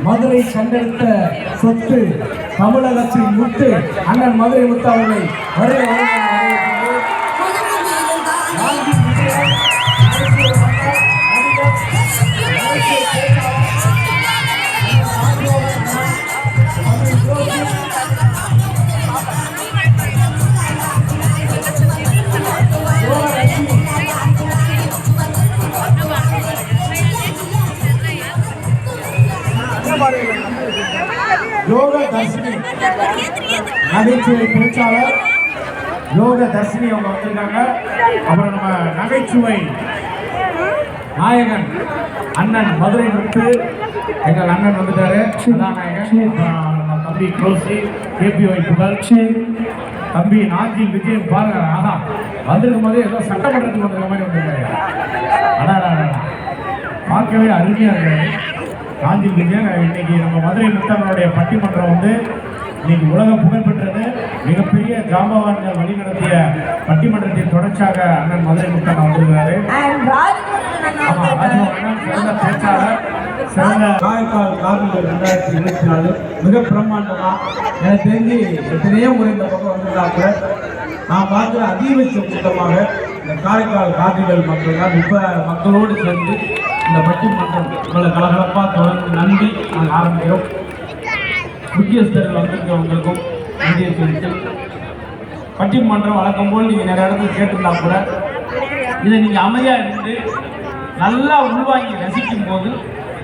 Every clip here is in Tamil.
மதுரை கண்டெடுத்த சொத்து தமிழகத்தின் முத்து அண்ணன் மதுரை முத்து அவர்களை யோக தர்ஷினி நகைச்சுவை பேச்சாளர் யோக தர்ஷினி அவங்க வந்திருக்காங்க. அப்புறம் நம்ம நகைச்சுவை நாயகன் அண்ணன் மதுரை முத்து எங்கள் அண்ணன் வந்துட்டாரு. நம்ம தம்பி க்ளோசி கேபிஒய் புகழ் தம்பி நாஞ்சில் விஜயன் பாருங்க. ஆஹா வந்திருக்கும் போதே ஏதோ சட்டமன்றத்துக்கு வந்திருக்க மாதிரி வந்திருக்காரு. அடா பார்க்கவே அருமையா இருக்காரு. நாஞ்சில் விஜயன் இன்னைக்கு நம்ம மதுரை முத்தவனுடைய பட்டிமன்றம் வந்து இன்னைக்கு உலக புகழ்பெற்றது. மிகப்பெரிய ஜாம்பவான்கள் வழிநடத்திய பட்டிமன்றத்தின் தொடர்ச்சியாக அண்ணன் மதுரை முத்தன் வந்திருக்காரு. சிறந்த பேச்சாளர், சிறந்த காரைக்கால் காவிகள் 2024 மிக பிரம்மாண்டமா எனக்கு தெரிஞ்சு எத்தனையோ முறை இந்த பக்கம் வந்திருந்தாங்க. நான் பார்க்குற அதிகபட்ச கூட்டமாக இந்த காரைக்கால் காவிகள் மக்கள் தான் இப்போ மக்களோடு சேர்ந்து இந்த பட்டிமன்றம் உங்களை கலகலப்பாக தொடர்ந்து நன்றி நாங்கள் ஆரம்பிக்கிறோம். முக்கியஸ்தர்கள் வந்திருக்கவங்களுக்கும் நன்றியை தெரிவித்து பட்டிமன்றம் வழக்கம் போல் நீங்கள் நிறைய இடத்துல கேட்டிருந்தா கூட இதை நீங்கள் அமைதியாக இருந்து நல்லா உள்வாங்கி ரசிக்கும் போது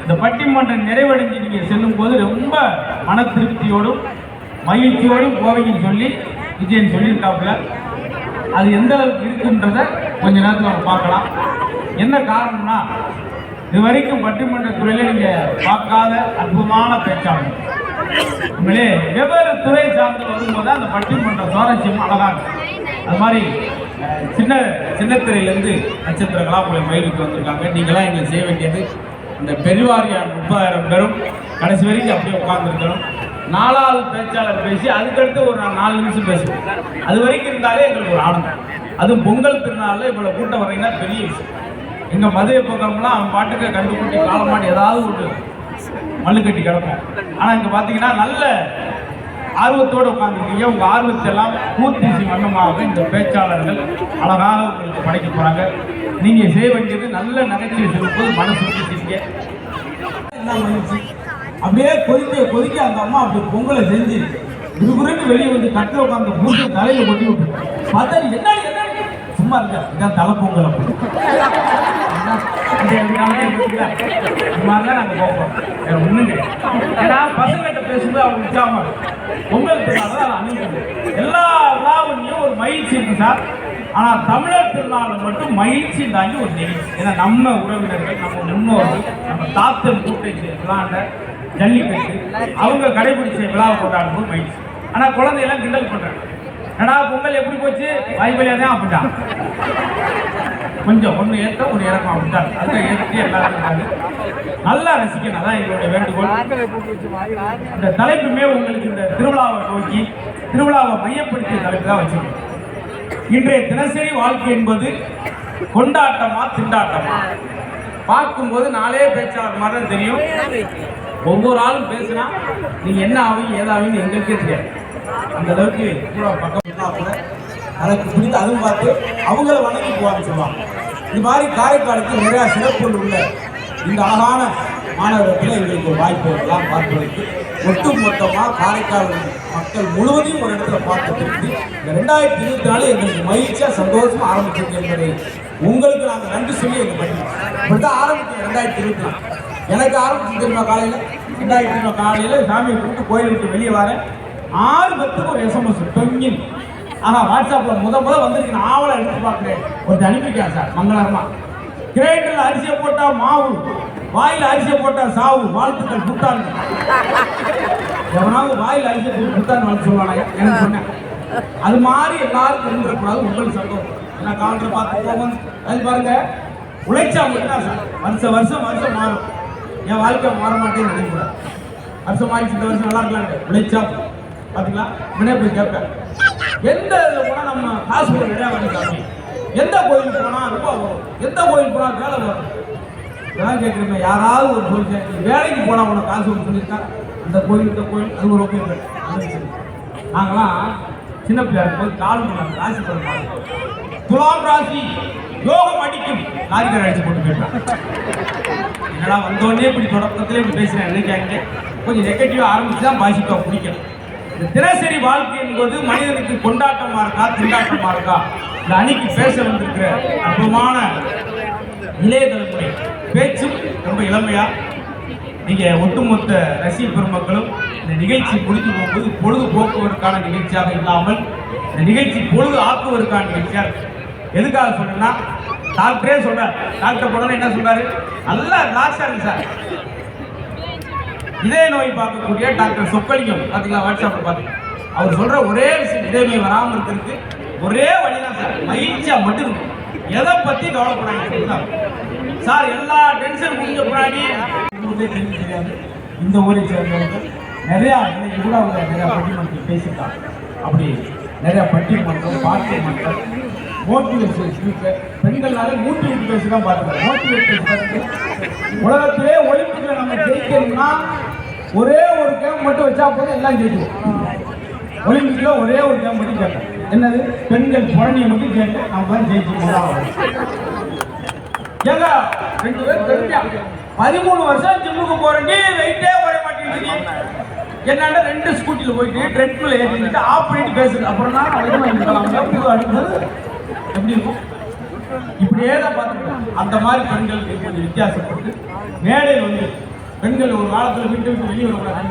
இந்த பட்டிமன்றம் நிறைவடைஞ்சு நீங்கள் செல்லும் போது ரொம்ப மன திருப்தியோடும் மகிழ்ச்சியோடும் போவீங்கன்னு சொல்லி விஜயன் சொல்லியிருக்காப்புல. அது எந்த அளவுக்கு இருக்குன்றதை கொஞ்ச நேரத்தில் நம்ம பார்க்கலாம். என்ன காரணம்னா இது வரைக்கும் பட்டிமன்ற துறையில் நீங்கள் பார்க்காத அற்புதமான பேச்சாளர். உண்மையிலே வெவ்வேறு துறை சார்ந்து வரும்போது அந்த பட்டிமன்ற சுவாரஸ்யம் அழகாக அது மாதிரி சின்னத்திரையிலேருந்து நட்சத்திர கலாபுரம் மயிலுக்கு வந்திருக்காங்க. நீங்களாம் எங்களுக்கு செய்ய வேண்டியது இந்த பெருவாரியான 30,000 பேரும் கடைசி வரைக்கும் அப்படியே உட்கார்ந்துருக்கணும். 4வது பேச்சாளர் பேசி அதுக்கடுத்து ஒரு 4 நிமிஷம் பேசுவோம். அது வரைக்கும் இருந்தாலே எங்களுக்கு ஒரு ஆனந்தம். அதுவும் பொங்கல் திருநாளில் இவ்வளோ கூட்டம் வர்றீங்கன்னா பெரிய விஷயம். எங்கள் மதுரை பக்கம்லாம் அவன் பாட்டுக்கு கண்டுபிடி காலமாடி ஏதாவது ஒரு மல்லு கட்டி கிடப்போம். ஆனால் இங்கே பார்த்தீங்கன்னா நல்ல ஆர்வத்தோடு உட்காந்துருக்கீங்க. உங்கள் ஆர்வத்தை எல்லாம் பூர்த்தி வண்ணமாக இந்த பேச்சாளர்கள் அழகாக உங்களுக்கு படைக்க போகிறாங்க. நீங்கள் செய்ய வேண்டியது நல்ல நகைச்சுவை சொல்லும்போது மனசு வச்சுட்டீங்க. என்ன மகிழ்ச்சி அப்படியே கொதிக்க அந்த அம்மா அப்படி பொங்கலை செஞ்சு குருகுருன்னு வெளியே வந்து கட்டில் உட்காந்து பூசி தலையில் கொட்டி விட்டு பார்த்தா என்ன சும்மா இருக்க இதான் தலை பொங்கல் அப்படி இது மாதிரிலாம் நாங்கள் போகிறோம். வேற ஒன்றுங்க. ஏன்னா பசங்கிட்ட பேசும்போது அவங்க உற்சாகமாக பொங்கல் திருநாள் அணிஞ்சது எல்லா விழாவிலையும் ஒரு மகிழ்ச்சி இருக்கு சார். ஆனால் தமிழர் திருநாள் மட்டும் மகிழ்ச்சி தாண்டி ஒரு நிகழ்ச்சி. ஏன்னா நம்ம உறவினர்கள், நம்ம முன்னோர்கள், நம்ம தாத்தன் கூட்டை விழாண்ட ஜல்லிக்கட்டு அவங்க கடைபிடிச்ச விழாவை கொண்டாடும் போது மகிழ்ச்சி. ஆனால் குழந்தையெல்லாம் கிண்டல் பண்ணுறாங்க. ஏன்னா பொங்கல் எப்படி போச்சு வாய்ப்பலியாக தான் அப்படின்ட்டாங்க. கொஞ்சம் ஒன்று ஏற்ற ஒரு இறக்கம் அப்படின்ட்டாங்க. அதுதான் ஏற்றி எல்லாரும் இருக்காங்க. நல்லா ரசிக்கணும். அதான் எங்களுடைய வேண்டுகோள். இந்த தலைப்புமே உங்களுக்கு இந்த திருவிழாவை நோக்கி திருவிழாவை மையப்படுத்திய தலைப்பு தான் வச்சுக்கணும். இன்றைய தினசரி வாழ்க்கை என்பது கொண்டாட்டமா திண்டாட்டமா பார்க்கும்போது 4 பேச்சாளர் மாதிரி தான் தெரியும். ஒவ்வொரு ஆளும் பேசுனா நீங்க என்ன ஆவீங்க ஏதாவீங்க எங்களுக்கே தெரியாது. அந்த அளவுக்கு பக்கம் கூட எனக்கு பிடித்த அதுவும் பார்த்து அவங்கள வணங்கி போவான்னு சொல்லுவாங்க. இது மாதிரி காரைக்காலுக்கு நிறையா சிறப்புகள் உள்ள இந்த அழகான மாணவர்கள் எங்களுக்கு ஒரு வாய்ப்பு எல்லாம் பார்ப்பதற்கு ஒட்டுமொத்தமாக காரைக்கால் மக்கள் முழுவதையும் ஒரு இடத்துல பார்த்துட்டு இந்த 2024 எங்களுக்கு மகிழ்ச்சியாக சந்தோஷமாக ஆரம்பிச்சிருக்கு என்பதை உங்களுக்கு நாங்கள் நன்றி சொல்லி எங்கள் பண்ணி இப்படிதான் ஆரம்பிச்சோம். 2024 எனக்கு ஆரம்பிச்சு தெரியுமா காலையில் 2024 காலையில் சாமியை கூப்பிட்டு கோயில் விட்டு வெளியே வரேன். 6:10 ஒரு SMS தொங்கின். ஆனால் வாட்ஸ்அப்பில் முதல் வந்திருக்கு. நான் ஆவலை எடுத்து பார்க்குறேன். ஒரு அனுப்பிக்கேன் சார் மங்களகரமாக. கிரைண்டரில் அரிசியை போட்டால் மாவு, வாயில் அரிசியை போட்டால் சாவு, வாழ்த்துக்கள் புத்தாண்டு. எவனாவது வாயில் அரிசியை போட்டு புத்தாண்டு வாழ்த்து சொல்லுவாங்க எனக்கு சொன்னேன். அது மாதிரி எல்லாரும் தெரிஞ்சிடக்கூடாது. உங்களுக்கு சந்தோஷம். ஏன்னா காலத்தில் பார்த்து போகும். அது பாருங்க உழைச்சா மட்டும்தான் சார் வருஷம் மாறும். என் வாழ்க்கை மாற மாட்டேன்னு நினைக்கூடாது. வருஷம் மாறி இந்த வருஷம் நல்லா இருக்கலாம். உழைச்சா பார்த்தீங்களா முன்னே போய் கேட்பேன். எந்த இதில் போனால் நம்ம காசு நிறையா வாங்கிக்கலாம். எந்த கோயிலுக்கு போனால் ரூபா வரும், எந்த கோயிலுக்கு போனால் வேலை வரும். இதெல்லாம் கேட்குறீங்க. யாராவது ஒரு சொல்லிச்சு வேலைக்கு போனால் உனக்கு காசு ஒன்று சொல்லியிருக்கா, அந்த கோயில் இந்த கோயில் அது ஒரு கோயில். நாங்களாம் சின்ன பிள்ளையா இருக்கும்போது கால் பண்ணாங்க ராசி பண்ணாங்க. துலாம் ராசி யோகம் அடிக்கும் லாரிக்கார அடிச்சு போட்டு போயிட்டான். என்னடா வந்தோடனே இப்படி தொடக்கத்திலே இப்படி பேசுகிறேன் நினைக்காங்க. கொஞ்சம் நெகட்டிவாக ஆரம்பிச்சு தான் பாசிட்டிவாக பிடிக்கணும். இந்த தினசரி வாழ்க்கை என்பது மனிதனுக்கு கொண்டாட்டமாக இருக்கா திண்டாட்டமாக இருக்கா, இந்த அன்னைக்கு பேச வந்திருக்கிற அற்புதமான இளைய தலைமுறை பேச்சும் ரொம்ப இளமையா நீங்கள் ஒட்டுமொத்த ரசிக பெருமக்களும் இந்த நிகழ்ச்சி முடித்து போகும்போது பொழுதுபோக்குவதற்கான நிகழ்ச்சியாக இல்லாமல் இந்த நிகழ்ச்சி பொழுது ஆக்குவதற்கான நிகழ்ச்சியாக இருக்கு. எதுக்காக சொல்றேன்னா, டாக்டரே சொல்றார். டாக்டர் போனா என்ன சொல்றாரு, நல்லா லாஸ்டா இருக்கு சார். இதய நோய் பார்க்கக்கூடிய டாக்டர் சொக்கலிங்கம் பார்த்தீங்களா, வாட்ஸ்அப்ல பார்த்தீங்க. அவர் சொல்ற ஒரே விஷயம், இதய நோய் வராமல் இருக்கிறதுக்கு ஒரே வழிதான் சார், மகிழ்ச்சியா மட்டும் இருக்கும். எதை பத்தி கவலைப்படாங்க சார். எல்லா டென்ஷன் முடிஞ்ச பின்னாடி தெரியாது. இந்த ஊரை சேர்ந்தவர்கள் நிறையா இன்னைக்கு கூட அவங்க நிறையா பட்டிமன்றத்தில் பேசிட்டாங்க. அப்படி நிறையா பட்டிமன்றம் பாட்டு மன்றம் மோட்டிவேஷன் ஸ்பீக்கர் பெண்கள்னாலே மோட்டிவேட் பேசி தான் பார்த்துக்கிறோம். மோட்டிவேட் பேசி உலகத்திலே ஒலிம்பிக்ல நம்ம ஜெயிக்கணும்னா ஒரே ஒரு கேம் மட்டும் வச்சா போதும், எல்லாம் ஜெயிச்சிடும். ஒலிம்பிக்ல ஒரே ஒரு கேம் மட்டும் கேட்டேன், என்னது பெண்கள் புறணியை மட்டும் கேட்டு நம்ம ஜெயிச்சு. ஏங்க 2 பேர் தெரிஞ்சா 13 வருஷம் ஜிம்முக்கு போறேன்னு வெயிட்டே குறைய மாட்டேங்குது. என்னன்னா 2 ஸ்கூட்டியில் போயிட்டு ட்ரெட்மில் ஏற்றிட்டு ஆஃப் பண்ணிட்டு பேசுது. அப்புறம் தான் அடுத்தது எப்படி இருக்கும், இப்படியே தான் பார்த்துருக்கோம். அந்த மாதிரி பெண்களுக்கு கொஞ்சம் வித்தியாசப்பட்டு மேடையில் வந்து பெண்கள் ஒரு காலத்தில் வீட்டை விட்டு வெளியே வரக்கூடாது,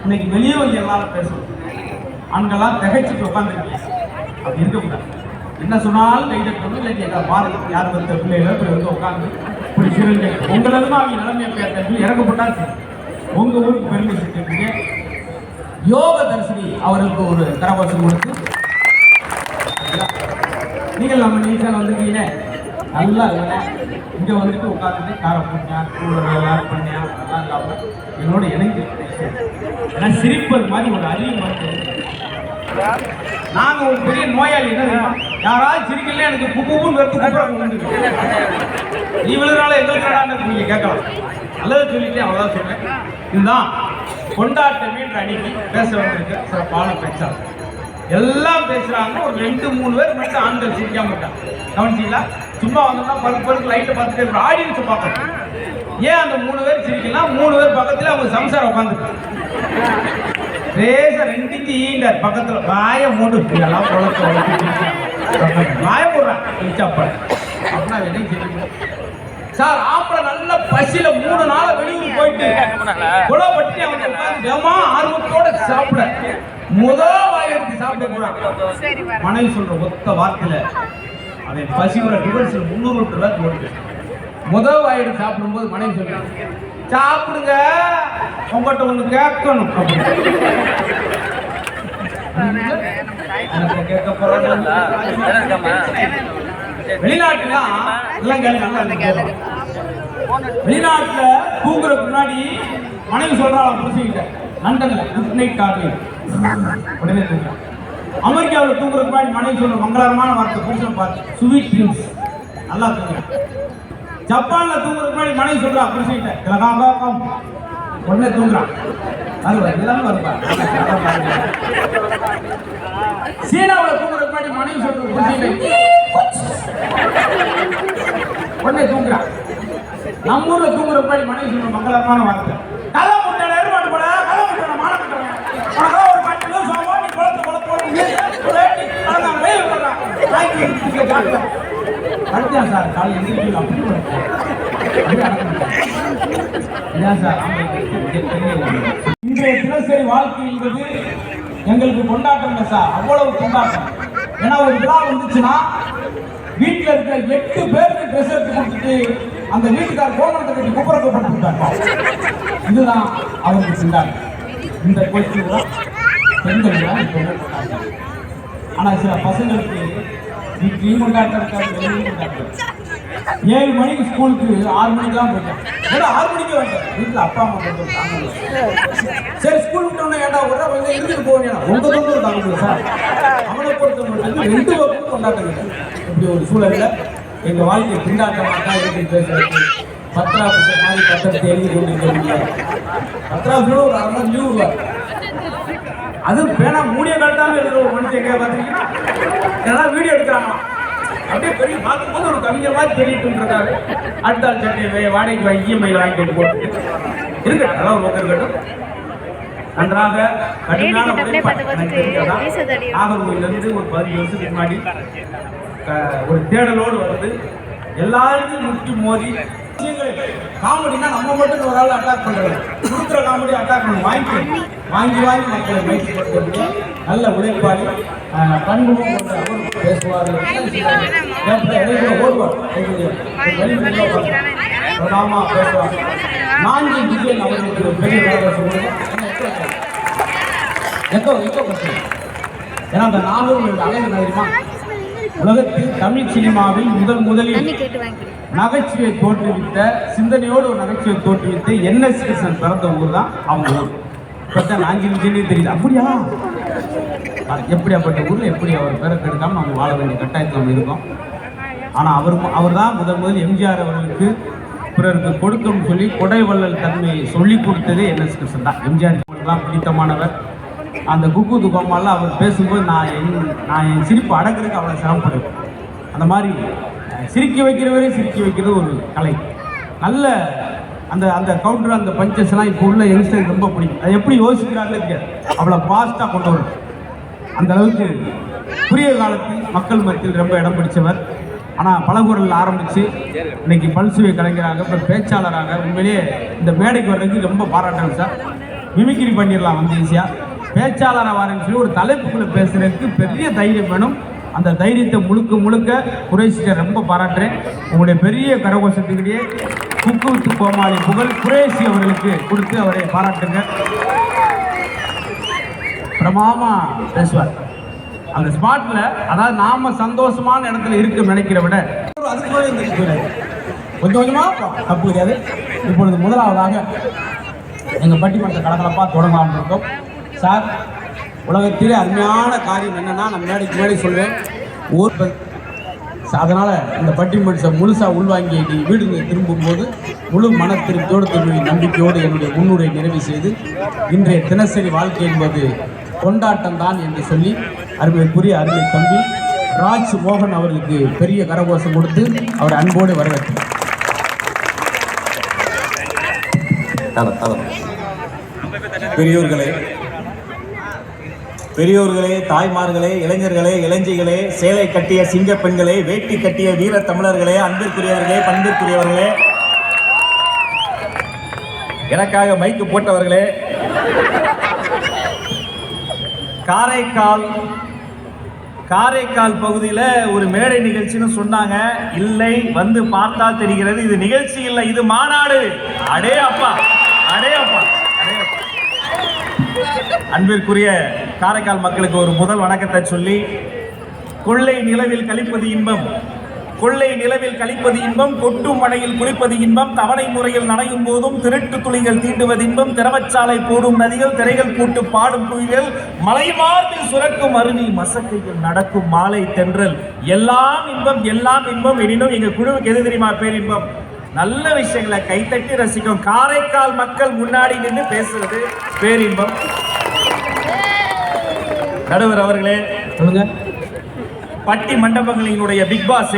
இன்னைக்கு வெளியே வந்து எல்லாரும் பேசணும். ஆண்கள்லாம் திகைச்சிட்டு உட்காந்துருக்கீங்க, அப்படி இருக்கக்கூடாது. என்ன சொன்னாலும் கைதட்டணும், இல்லாட்டி எங்களை பாருங்க யார் வந்த பிள்ளைகளை இப்படி வந்து உட்காந்து இப்படி சிறந்த உங்களதும் அவங்க நிலைமையை பேச இறக்கப்பட்டால் சரி. உங்கள் ஊருக்கு பெருமை சேர்த்துருக்கீங்க. யோக தரிசனி அவருக்கு ஒரு கரகோஷம் கொடுத்து நீங்கள் நம்ம நீச்சாக வந்துருக்கீங்க நல்லா இல்லை. இங்கே வந்துட்டு உட்காந்துட்டு காரை போட்டியா கூட எல்லாரும் பண்ணியா அதெல்லாம் இல்லாமல் என்னோட இணைந்து ஏன்னா சிரிப்பது மாதிரி ஒரு அறிவு மாதிரி. நாங்கள் ஒரு பெரிய நோயாளி என்ன யாராவது சிரிக்கல எனக்கு குப்புன்னு வெறுத்து கூப்பிட நீ விழுதுனால எங்களுக்கு நீங்க கேட்கலாம். நல்லதை சொல்லிட்டு அவ்வளோதான் சொன்னேன். இதுதான் கொண்டாட்டமே அன்னைக்கு பேச வந்திருக்க சிறப்பான பேச்சாளர். எல்லாம் பேசுறாங்க, ஒரு 2-3 பேர் மட்டும் ஆண்கள் சிரிக்காம இருக்காங்க. கவனிச்சிங்களா? சும்மா வந்தோம்னா பருக்கு லைட்டை பார்த்துட்டு ஆடியன்ஸை பார்க்கணும். ஏன் அந்த 3 பேர் சிரிக்கலாம், 3 பேர் பக்கத்துல அவங்க சம்சாரம் உட்காந்துருக்கு. பேச 2 ஈண்டார் பக்கத்துல வாய மூடு எல்லாம் வாய போடுறான் அப்படின்னா என்ன சார். ஆப்பரை நல்ல பசியில 3 நாள் வெளியூர் போயிட்டு குளப்பட்டி அவங்க உட்காந்து ஆர்வத்தோட சாப்பிட முதல் வாய் எடுத்து சாப்பிட போறான். மனைவி சொல்ற ஒத்த வார்த்தையில அவன் பசியோட டிவர்ஸில் 300 ரூபாய் போட்டு முதல் வாய் எடுத்து சாப்பிடும்போது மனைவி சொல்றான், சாப்பிடுங்க உங்கள்கிட்ட ஒண்ணு கேட்கணும் அப்படின்னு. கேட்க போறாங்க வெளிநாட்டுல எல்லாம் கேள்வி. வெளிநாட்டுல தூங்குறதுக்கு முன்னாடி மனைவி சொல்றாங்க புரிஞ்சுக்கிட்ட லண்டன்ல குட் நைட் காஃபி உடனே தூங்குறான். அமெரிக்காவில் தூங்குறதுக்கு முன்னாடி மனைவி சொல்ற மங்களகரமான வார்த்தை புருஷன் பார்த்து ஸ்வீட் ட்ரீம்ஸ் நல்லா தூங்குறான். ஜப்பான்ல தூங்குறதுக்கு முன்னாடி மனைவி சொல்றா புரிஞ்சுக்கிட்ட கிளகாம் உடனே தூங்குறான். எல்லாமே வருப்பா. சீனாவில் தூங்குறதுக்கு முன்னாடி மனைவி சொல்ற உடனே தூங்குறான். நம்ம ஊர்ல தூங்குற முன்னாடி மனைவி சொல்ற மங்களகரமான வார்த்தை கதை முட்டை ஏற்பாடு போட கதை முட்டை மாணவன் உனக்கு ஒரு பாட்டு சோமா நீ குளத்து அடுத்தா சார் காலையில் இன்றைய தினசரி வாழ்க்கை என்பது எங்களுக்கு கொண்டாட்டம் இல்லை சார், அவ்வளவு கொண்டாட்டம். ஏன்னா ஒரு விழா வந்துச்சுன்னா வீட்டில் இருக்கிற 8 பேருக்கு ட்ரெஸ் எடுத்து கொடுத்துட்டு அந்த வீட்டுக்கார கோமணத்தை கட்டி குப்புறக்கப்பட்டுட்டாங்க. இதுதான் அவருக்கு கொண்டாட்டம். இந்த கோயிலுக்கு தான் பெண்கள் தான். ஆனால் சில பசங்களுக்கு வீட்லையும் கொண்டாட்டம் இருக்காது, வெளியும் கொண்டாட்டம். 7 மணிக்கு ஸ்கூலுக்கு 6 மணிக்கெல்லாம் போயிட்டேன். ஏன்னா 6 மணிக்கு வந்தேன். வீட்டில் அப்பா அம்மா கொஞ்சம் தாங்க. சரி ஸ்கூல் விட்டோன்னே ஏன்டா ஒரு கொஞ்சம் இருந்துட்டு போவேன். உங்க தொந்தரவு தாங்க சார். அவனை பொறுத்த மட்டும் 2 பக்கம் கொண்டாட்டம் இல்லை. இப்படி ஒரு சூழலில் எங்கள் வாழ்க்கை திண்டாட்டமாக தான் இருக்கு பேசுறது. பத்திராபிஷ மாதிரி பத்திரத்தை எழுதி கொண்டிருக்க பத்திராபிஷ ஒரு அரை மணி லீவு அது பேனா மூடிய காலத்தாலும் எழுதுற ஒரு மனுஷன் எங்க பார்த்தீங்கன்னா இதெல்லாம் வீடியோ எடுக்கிறாங்க அப்படியே பெரிய பார்க்கும்போது ஒரு கவிஞர் மாதிரி தெரியிட்டு இருக்காரு. அடுத்த ஆள் சட்டை வாடகைக்கு வாங்கி இஎம்ஐயில் வாங்கிட்டு போட்டு இருக்கட்டும், அதெல்லாம் ஒரு பக்கம் இருக்கட்டும். நன்றாக கடுமையான நாகர்கோவிலிருந்து ஒரு 15 வருஷத்துக்கு முன்னாடி ஒரு தேடலோடு வந்து எல்லாருக்கும் முட்டி மோதி காமெடினா நம்ம மட்டும் ஒரு ஆள் அட்டாக் பண்றது, கொடுக்குற காமெடி அட்டாக் பண்ண வாங்கி மக்களை மகிழ்ச்சிப்படுத்த நல்ல உழைப்பாளி பண்பும் அவர் பேசுவார், ஓடுவார், பேசுவார். 4 பில்லியன் அவர்களுக்கு பெரிய ஏன்னா அந்த 4 அழகு நகரமா உலகத்தில் தமிழ் சினிமாவில் முதலில் நகைச்சுவை தோற்றுவித்த சிந்தனையோடு ஒரு நகைச்சுவை தோற்றுவித்த என்எஸ் கிருஷ்ணன் பிறந்த ஊர் தான் அவங்க ஊர். இப்பதான் 4 பில்லியன் தெரியுது. அப்படியா? எப்படியாப்பட்ட ஊரில் எப்படி அவர் பேரை கெடுக்காம நம்ம வாழ வேண்டிய கட்டாயத்தில் நம்ம இருக்கோம். ஆனால் அவர் தான் முதல் எம்ஜிஆர் அவர்களுக்கு பிறருக்கு கொடுக்கணும்னு சொல்லி கொடைவள்ளல் தன்மையை சொல்லி கொடுத்ததே என்எஸ் கிருஷ்ணன் தான். எம்ஜிஆர் பிடித்தமானவர். அந்த குக்கு துக்கமாலாம் அவர் பேசும்போது நான் என் சிரிப்பு அடக்கிறதுக்கு அவ்வளோ சிரமப்படுவேன். அந்த மாதிரி சிரிக்க வைக்கிறவரே சிரிக்க வைக்கிறது ஒரு கலை. நல்ல அந்த கவுண்டர் அந்த பஞ்சஸ்லாம் இப்போ உள்ள யங்ஸ்டருக்கு ரொம்ப பிடிக்கும். அது எப்படி யோசிக்கிறாங்களே தெரியாது, அவ்வளோ ஃபாஸ்ட்டாக கொண்டு வரும். அந்த அளவுக்கு குறுகிய காலத்தில் மக்கள் மத்தியில் ரொம்ப இடம் பிடிச்சவர். ஆனால் பலகுரல் ஆரம்பித்து இன்னைக்கு பல்சுவை கலைஞராக இப்போ பேச்சாளராக உண்மையிலேயே இந்த மேடைக்கு வர்றதுக்கு ரொம்ப பாராட்டுறேன் சார். மிமிக்ரி பண்ணிடலாம் வந்து ஈஸியாக. பேச்சாளராக வரேன்னு சொல்லி ஒரு தலைப்புக்குள்ளே பேசுகிறதுக்கு பெரிய தைரியம் வேணும். அந்த தைரியத்தை முழுக்க குறைஷியை ரொம்ப பாராட்டுறேன். உங்களுடைய பெரிய கரகோஷத்துக்கிட்டே குக்கு வித்து கோமாளி புகழ் குறைஷி அவர்களுக்கு கொடுத்து அவரை பாராட்டுங்க. பிரமாதமாக பேசுவார் அந்த ஸ்பாட்டில். அதாவது நாம சந்தோஷமான இடத்துல இருக்க நினைக்கிற விட அதுக்கு கொஞ்சமாக தப்பு கிடையாது. இப்பொழுது முதலாவதாக எங்கள் பட்டிமன்ற கலகலப்பாக தொடங்கலாம் இருக்கோம். சார், உலகத்திலே அருமையான காரியம் என்னென்னா, நான் மேடை சொல்வேன் அதனால் இந்த பட்டிமன்றத்தை முழுசாக உள்வாங்கி நீ வீடு திரும்பும்போது முழு மன திருப்தியோடு திரும்பி நம்பிக்கையோடு என்னுடைய முன்னுரை நிறைவு செய்து இன்றைய தினசரி வாழ்க்கை என்பது கொண்டாட்டம் தான் என்று சொல்லி அருமைக்குரிய அருமை தம்பி ராஜ் மோகன் அவர்களுக்கு பெரிய கரகோஷம் கொடுத்து அவர் அன்போடு வரவேற்றார். பெரியோர்களே, தாய்மார்களே, இளைஞர்களே, இளைஞர்களே, சேலை கட்டிய சிங்க பெண்களே, வேட்டி கட்டிய வீர தமிழர்களே, அன்பிற்குரியவர்களே, பண்பிற்குரியவர்களே, எனக்காக மைக்கு போட்டவர்களே, காரைக்கால் பகுதியில் ஒரு மேடை நிகழ்ச்சின்னு சொன்னாங்க. இல்லை, வந்து பார்த்தால் தெரிகிறது இது நிகழ்ச்சி இல்லை, இது மாநாடு. அடே அப்பா. அன்பிற்குரிய காரைக்கால் மக்களுக்கு ஒரு முதல் வணக்கத்தை சொல்லி, கொள்ளை நிலவில் கழிப்பது இன்பம், கொட்டும் மழையில் குளிப்பது இன்பம், தவணை முறையில் நனையும் போதும் திருட்டு துளிகள் தீண்டுவது இன்பம், திரவச்சாலை போடும் நதிகள், திரைகள் கூட்டு பாடும் குயில்கள், மலை மார்பில் சுரக்கும் அருவி, மசக்கையில் நடக்கும் மாலை தென்றல், எல்லாம் இன்பம். எனினும் எங்க குழுவுக்கு எது தெரியுமா பேரின்பம்? நல்ல விஷயங்களை கைத்தட்டி ரசிக்கும் காரைக்கால் மக்கள் முன்னாடி நின்று பேசுறது பேரின்பம். நடுவர் அவர்களே சொல்லுங்க. பட்டி மண்டபங்களினுடைய பிக் பாஸ்,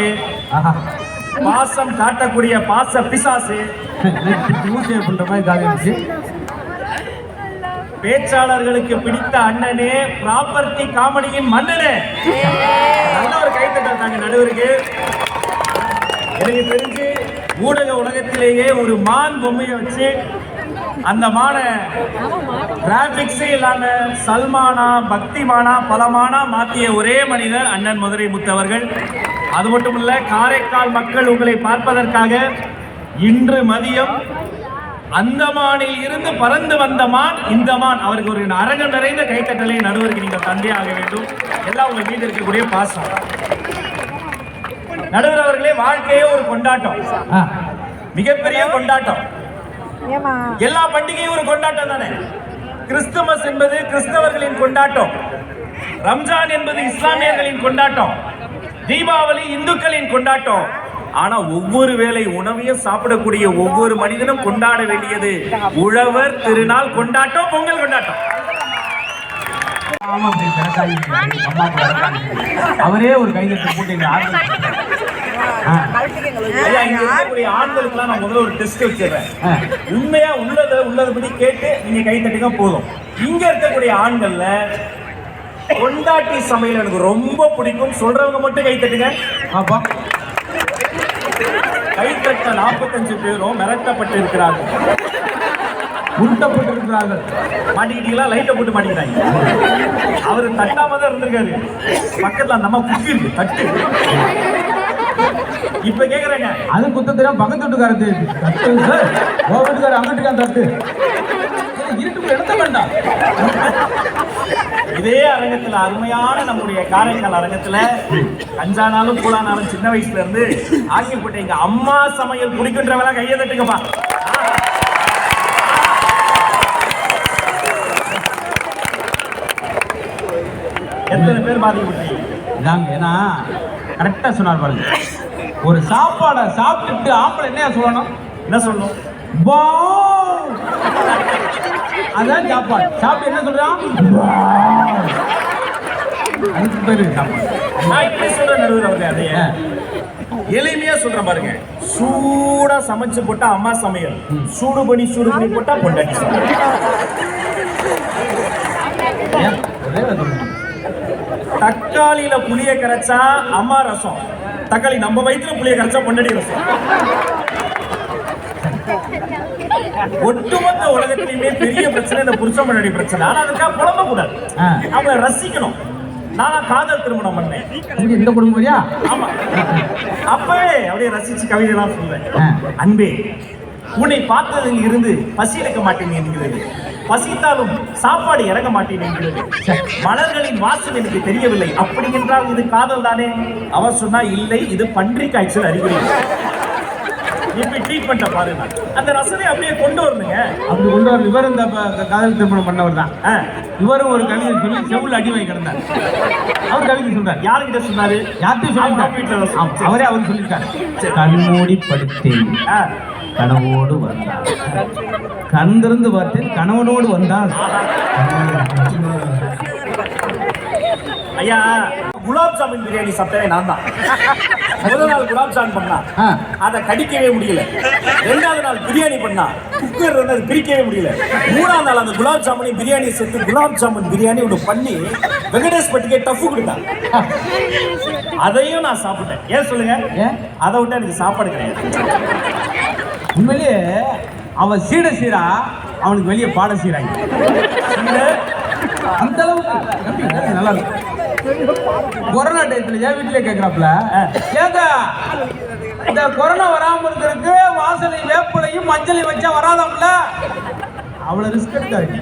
பாசம் காட்டக்கூடிய பாச பிசாசு, பேச்சாளர்களுக்கு பிடித்த அண்ணனே, ப்ராப்பர்ட்டி காமெடியின் மன்னனே, நல்ல ஒரு கைத்தட்டல் தாங்க நடுவருக்கு. எனக்கு தெரிஞ்சு ஊடக உலகத்திலேயே ஒரு மான் பொம்மையை வச்சு அந்த மான கிராபிக்ஸே இல்லாம சல்மானா, பக்திமானா, பலமானா மாற்றிய ஒரே மனிதர் அண்ணன் மதுரை முத்தவர்கள். அது மட்டும் இல்ல, காரைக்கால் மக்கள் உங்களை பார்ப்பதற்காக இன்று மதியம் அந்தமானில் இருந்து பறந்து வந்த மான் இந்த மான். அவருக்கு ஒரு அரங்கம் நிறைந்த கைத்தட்டலை நடுவருக்கு நீங்கள் தந்தே ஆக வேண்டும். எல்லாம் உங்க மீது இருக்கக்கூடிய பாசம். நடுவர் அவர்களே, வாழ்க்கையே ஒரு கொண்டாட்டம், மிகப்பெரிய கொண்டாட்டம். எல்லா பண்டிகையும் ஒரு கொண்டாட்டம் தானே. கிறிஸ்துமஸ் என்பது கிறிஸ்தவர்களின் கொண்டாட்டம், ரம்ஜான் என்பது இஸ்லாமியர்களின் கொண்டாட்டம், தீபாவளி இந்துக்களின் கொண்டாட்டம், ஆனா ஒவ்வொரு வேளை உணவையும் சாப்பிடக்கூடிய ஒவ்வொரு மனிதனும் கொண்டாட வேண்டியது உழவர் திருநாள் கொண்டாட்டம், பொங்கல் கொண்டாட்டம். அவரே ஒரு கைதட்டு போட்டு ஆண்களுக்குலாம் நான் முதல்ல ஒரு டெஸ்ட் வச்சிடுறேன். உண்மையா உள்ளதுபடி கேட்டு நீங்க கை தட்டுங்க போதும். இங்க இருக்கக்கூடிய ஆண்கள்ல கொண்டாட்டி சமையல் எனக்கு ரொம்ப பிடிக்கும் சொல்றவங்க மட்டும் கை தட்டுங்க. கைத்தட்ட 45 பேரும் மிரட்டப்பட்டு இருக்கிறார்கள், உருட்டப்பட்டு இருக்கிறார்கள். மாட்டிக்கிட்டீங்களா? லைட்டை போட்டு மாட்டிக்கிட்டாங்க. அவரு தட்டாம தான் இருந்திருக்காரு. பக்கத்துல அந்த அம்மா குக்கி இருக்கு தட்டு. இப்ப கேக்குறாங்க, அது குத்தத்திரம் பக்கத்து வீட்டுக்காரத்து வீட்டுக்கார அங்கிட்டுக்கான் தட்டு இருட்டு எடுத்த வேண்டாம். இதே அரங்கத்துல அருமையான நம்முடைய காரைக்கால் அரங்கத்துல கஞ்சானாலும் கூழானாலும் சின்ன வயசுல இருந்து ஆக்கி போட்டு எங்க அம்மா சமையல் பிடிக்கின்றவெல்லாம் கையை தட்டுங்கப்பா. எத்தனை பேர் பாதிக்கப்பட்டீங்க? ஏன்னா கரெக்டா சொன்னார் பாருங்க. ஒரு சாப்பாடை சாப்பிட்டுட்டு ஆம்பளை என்ன சொல்லணும்? என்ன சொல்லணும்? அதான் சாப்பாடு. சாப்பிட்டு என்ன சொல்றான்? அதுக்கு பேரு சாப்பாடு. நான் இப்படி சொல்றேன் நடுவர் அவர்களே, அதைய எளிமையா சொல்றேன் பாருங்க. சூடா சமைச்சு போட்டா அம்மா சமையல், சூடு பண்ணி போட்டா பொண்டாட்டி சமையல். தக்காளியில புளிய கரைச்சா அம்மா ரசம், தக்காளி நம்ம வயிற்றுல புளிய கரைச்சா பொண்டாட்டி ரசம். ஒட்டுமொத்த உலகத்திலுமே பெரிய பிரச்சனை இந்த புருஷன் பொண்டாட்டி பிரச்சனை. ஆனா அதுக்காக புலம்ப கூடாது, அவங்க ரசிக்கணும். நானா காதல் திருமணம் பண்ணேன் இந்த குடும்பம். ஆமா, அப்பவே அப்படியே ரசிச்சு கவிதை எல்லாம் சொல்றேன். அன்பே, உன்னை பார்த்ததில் இருந்து பசி எடுக்க மாட்டேன் என்கிறது, பசித்தாலும் சாப்பாடு இறங்க மாட்டேன் என்கிறது, மலர்களின் வாசம் எனக்கு தெரியவில்லை, அப்படி என்றால் இது காதல் தானே? அவர் சொன்னா இல்லை, இது பன்றி காய்ச்சல் அறிகுறி. இப்படி ட்ரீட்மெண்ட்டை பாருங்க, அந்த ரசனை அப்படியே கொண்டு வரணுங்க. அப்படி கொண்டு வரணும். இவர் இந்த காதல் திருமணம் பண்ணவர் தான். இவரும் ஒரு கவிதை சொல்லி செவுள் அடி வாங்கி கிடந்தார். அவர் கவிதை சொல்றார். யாருக்கிட்ட சொன்னாரு? யார்கிட்ட சொல்லிட்டார்? அவரே அவர் சொல்லிட்டார். கண்மூடி படுத்தேன் கனவோடு வந்தார், கண் திறந்து பார்த்தேன் கணவனோடு வந்தால். ஐயா, குலாப் ஜாமுன் பிரியாணி சாப்பிட்டவே நான் தான். முதல் நாள் குலாப் ஜாமுன் பண்ணா அதை கடிக்கவே முடியல. 2வது நாள் பிரியாணி பண்ணா குக்கர் இருந்து அது பிரிக்கவே முடியல. 3ஆவது நாள் அந்த குலாப் ஜாமுனையும் பிரியாணியை சேர்த்து குலாப் ஜாமுன் பிரியாணி ஒன்று பண்ணி வெங்கடேஷ் பட்டிக்கே டஃப் கொடுத்தான். அதையும் நான் சாப்பிட்டேன். ஏன் சொல்லுங்க? அதை விட்டு எனக்கு சாப்பாடு கிடையாது. உண்மையிலேயே அவன் சீரா அவனுக்கு வெளியே பாட சீராங்க. அந்த அளவுக்கு நல்லா இருக்கும். கொரோனா டயத்துல என் வீட்டிலே கேட்கிறாப்புல, ஏங்க இந்த கொரோனா வராம இருக்கிறதுக்கு வாசலை வேப்பிலையும் மஞ்சளையும் வச்சா வராதாம்ல? அவ்வளவு ரிஸ்க் எடுத்தாரு.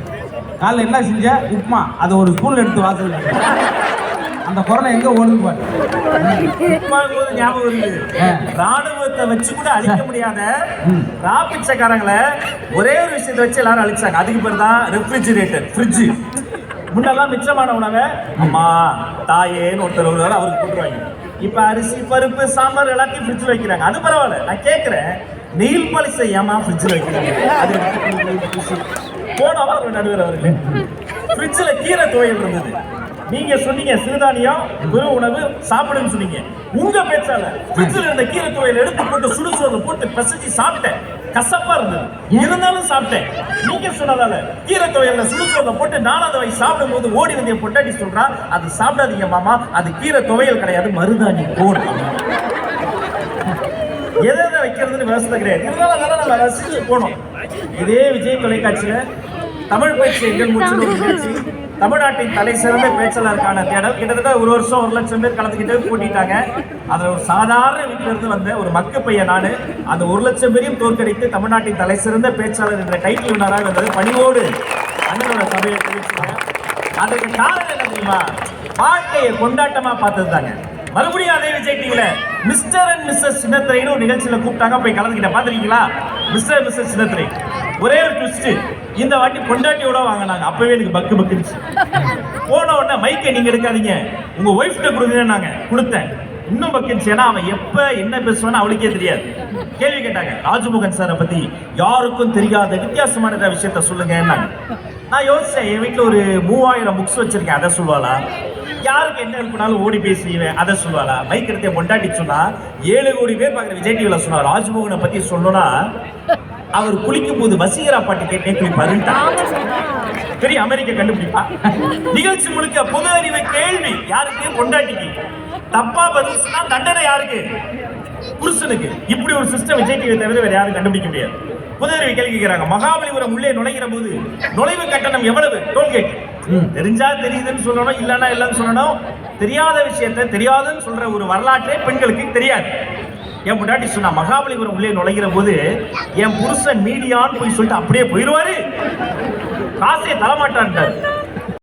காலைல என்ன செஞ்ச? உப்புமா, அதை ஒரு ஸ்பூன்ல எடுத்து வாசல். அந்த கொரோனா எங்க ஓடுது பாரு. ஞாபகம் இருக்குது, ராணுவத்தை வச்சு கூட அழிக்க முடியாத ராபிச்சக்காரங்களை ஒரே ஒரு விஷயத்தை வச்சு எல்லாரும் அழிச்சாங்க. அதுக்கு பேர் தான் ரெஃப்ரிஜிரேட்டர், ஃப்ரிட்ஜ். முன்னெல்லாம் மிச்சமான உணவை அம்மா தாயேன்னு ஒருத்தர் வருவார், அவருக்கு போட்டுருவாங்க. இப்ப அரிசி பருப்பு சாம்பார் எல்லாத்தையும் ஃப்ரிட்ஜில் வைக்கிறாங்க. அது பரவாயில்ல. நான் கேட்கிறேன், நெயில் பாலிஷை ஏமா ஃப்ரிட்ஜில் வைக்கிறாங்க? அது போனவா ஒரு நடுவர் அவர்களே, ஃப்ரிட்ஜில் கீரை துவையல் இருந்தது. நீங்க சொன்னீங்க சிறுதானியம் வெறு உணவு சாப்பிடுன்னு சொன்னீங்க. உங்க பேச்சால ஃப்ரிட்ஜில் இருந்த கீரை துவையல் எடுத்து போட்டு சுடுசோறு போட்டு பசிச்சு சாப்பிட்டேன். கசப்பா இருந்தது, இருந்தாலும் சாப்பிட்டேன். நீங்க சொன்னதால கீரை துவையல்ல சுடுசோறுல போட்டு 4வது வயசு சாப்பிடும் போது ஓடி வந்திய பொட்டாட்டி சொல்றா, அது சாப்பிடாதீங்க மாமா, அது கீரை துவையல் கிடையாது, மருதாணி போடு. எதை வைக்கிறதுன்னு விவசாய கிடையாது. இருந்தாலும் நம்ம ரசிச்சு போனோம். இதே விஜய் தொலைக்காட்சியில தமிழ் பேச்சு எங்கள் மூச்சு நிகழ்ச்சி, தமிழ்நாட்டின் தலை சிறந்த பேச்சாளருக்கான தேடல். கிட்டத்தட்ட 1 வருஷம் 1 லட்சம் பேர் கலந்துக்கிட்டு கூட்டிட்டாங்க. அதில் ஒரு சாதாரண வீட்டில இருந்து வந்த ஒரு மக்கு பையன் நான் அந்த 1 லட்சம் பேரையும் தோற்கடித்து தமிழ்நாட்டின் தலை சிறந்த பேச்சாளர் என்ற டைட்டில் வினராக வந்தது. பணிவோடு அண்ணனோட சபையை தெரிவிச்சுங்க. அதுக்கு காரணம் என்ன தெரியுமா? வாழ்க்கையை கொண்டாட்டமா பார்த்தது தாங்க. மறுபடியும் அதே விஜய் டிவில மிஸ்டர் அண்ட் மிஸ்ஸஸ் சின்னத்திரைன்னு ஒரு நிகழ்ச்சியில கூப்பிட்டாங்க, போய் கலந்துக்கிட்ட. பாத்துருக்கீங்களா? மிஸ்டர் அண்ட் மிஸ்ஸஸ் சின்னத்திரை. ஒரே ஒரு ட்விஸ்ட், இந்த வாட்டி பொண்டாட்டியோட வாங்கினாங்க. அப்பவே எனக்கு பக்கு பக்குச்சு. போன உடனே மைக்கை நீங்க எடுக்காதீங்க, உங்க ஒய்ஃப்ட கொடுங்க. நாங்க கொடுத்தேன். இன்னும் மகிழ்ச்சி, ஏன்னா அவன் எப்ப என்ன பேசுவான்னு அவளுக்கே தெரியாது. கேள்வி கேட்டாங்க, ராஜ்மோகன் சாரை பத்தி யாருக்கும் தெரியாத வித்தியாசமான ஏதாவது விஷயத்த சொல்லுங்க. நான் யோசிச்சேன், என் வீட்டுல ஒரு 3000 புக்ஸ் வச்சிருக்கேன், அதை சொல்லுவாளா? யாருக்கு என்ன இருக்குனாலும் ஓடி போய் செய்வேன், அதை சொல்லுவாளா? மைக் எடுத்து பொண்டாட்டி சொன்னா 7 கோடி பேர் பார்க்குற விஜய் டிவில சொன்னா ராஜ்மோகனை பத்தி சொல்லணும்னா அவர் குளிக்கும் போது வசீகரா பாட்டு கேட்டே குளிப்பாருன்ட்டா. பெரிய அமெரிக்க கண்டுபிடிப்பா. நிகழ்ச்சி முழுக்க பொது அறிவு கேள்வி, யாருக்கு? பொண்டாட்டிக்கு. தப்பா பதில் சொன்னா தண்டனை யாருக்கு? புருஷனுக்கு. இப்படி ஒரு சிஸ்டம் விஜய் டிவி தவிர வேற யாரும் கண்டுபிடிக்க முடியாது. பொது அறிவு கேள்வி கேட்கிறாங்க, மகாபலிபுரம் உள்ளே நுழைகிற போது நுழைவு கட்டணம் எவ்வளவு? டோல்கேட். தெரிஞ்சா தெரியுதுன்னு சொல்லணும், இல்லைன்னா இல்லைன்னு சொல்லணும். தெரியாத விஷயத்தை தெரியாதுன்னு சொல்ற ஒரு வரலாற்றே பெண்களுக்கு தெரியாது. என் முன்னாடி சொன்னா, மகாபலிபுரம் உள்ளே நுழைகிற போது என் புருஷன் மீடியான்னு போய் சொல்லிட்டு அப்படியே போயிடுவாரு, காசே தரமாட்டான்ட்டார்.